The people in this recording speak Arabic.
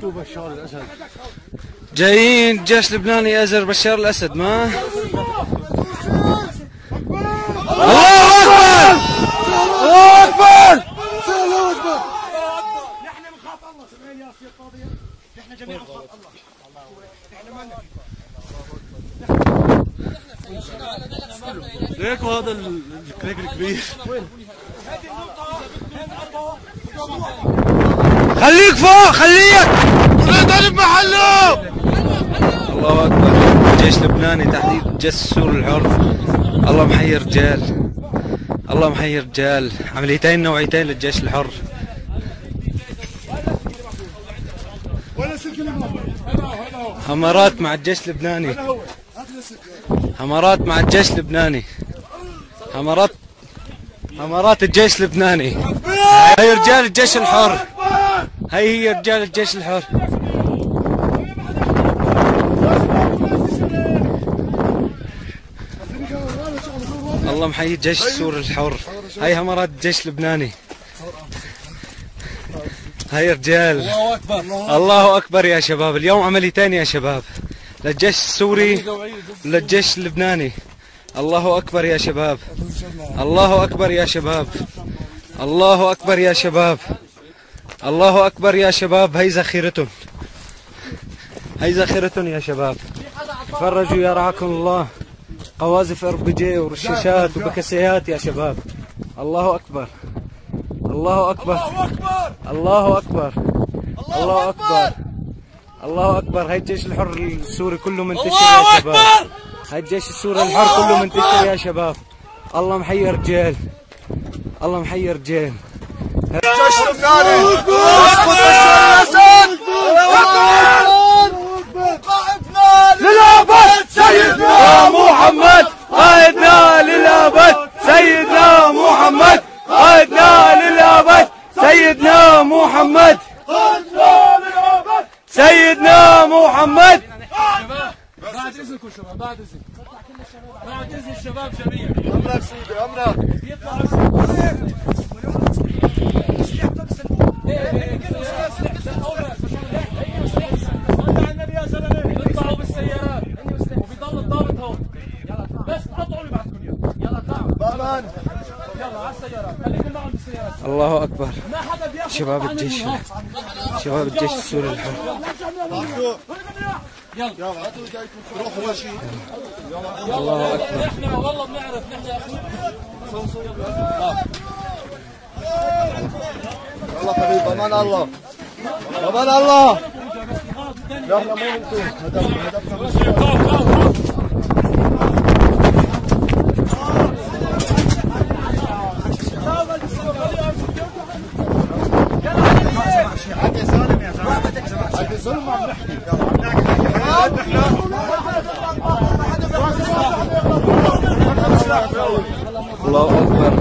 بشار الاسد جايين الجيش اللبناني يأزر بشار الاسد. ما الله اكبر الله اكبر الله اكبر. نحن بنخاف الله. سمعين يا اخي القاضي، نحن جميعا بنخاف الله. نحن مالنا ليك وهذا الكريك الكبير. خليك فوق خليك. ضرب محله. الله اكبر. الجيش اللبناني تحديد الجيش السوري الحر. الله محيي رجال. الله محيي رجال. عمليتين نوعيتين للجيش الحر. همرات مع الجيش اللبناني. همرات مع الجيش اللبناني. همرات الجيش اللبناني. هاي رجال الجيش الحر. هاي هي رجال الجيش الحر. الله محيي الجيش السوري الحر. هاي همرات الجيش اللبناني. هاي رجال. الله اكبر الله اكبر يا شباب. اليوم عمليتين يا شباب، للجيش السوري وللجيش اللبناني. الله اكبر يا شباب. الله اكبر يا شباب. الله اكبر يا شباب. الله اكبر يا شباب. هي ذخيرتهم. هي ذخيرتهم يا شباب. تفرجوا يا رعاكم الله. قواذف RPG ورشاشات وبكسيات يا شباب. الله اكبر. الله اكبر. الله اكبر. الله اكبر. الله اكبر. هاي الجيش الحر السوري كله منتشر يا شباب. هاي الجيش السوري الحر كله منتشر يا شباب. الله محيي رجال. الله محيي رجال. الجيش اللبناني اسقط بشار الاسد. قائدنا للابد سيدنا محمد. قائدنا للابد سيدنا محمد. قائدنا للابد سيدنا محمد. سيدنا محمد. بعد اذنكم شباب، بعد اذن الشباب جميعا. امرك سيدي امرك. النبي يا زلمه اطلعوا بالسيارات وبيضل الضابط هون. بس قطعوا اللي بعدكم اياه. يلا تعالوا بامان. يلا على السيارات، خليكم معهم بالسيارات. الله اكبر. ما حدا بياخذ شباب الجيش. شباب الجيش السوري الحر. يلا روحوا ماشي. الله اكبر. نحن والله بنعرف نحن يا اخي. يلا حبيبي امان الله. امان الله. يلا مو انتم هدفنا عدي سالم يا زلمه. عدي سالم عم نحكي. الله اكبر.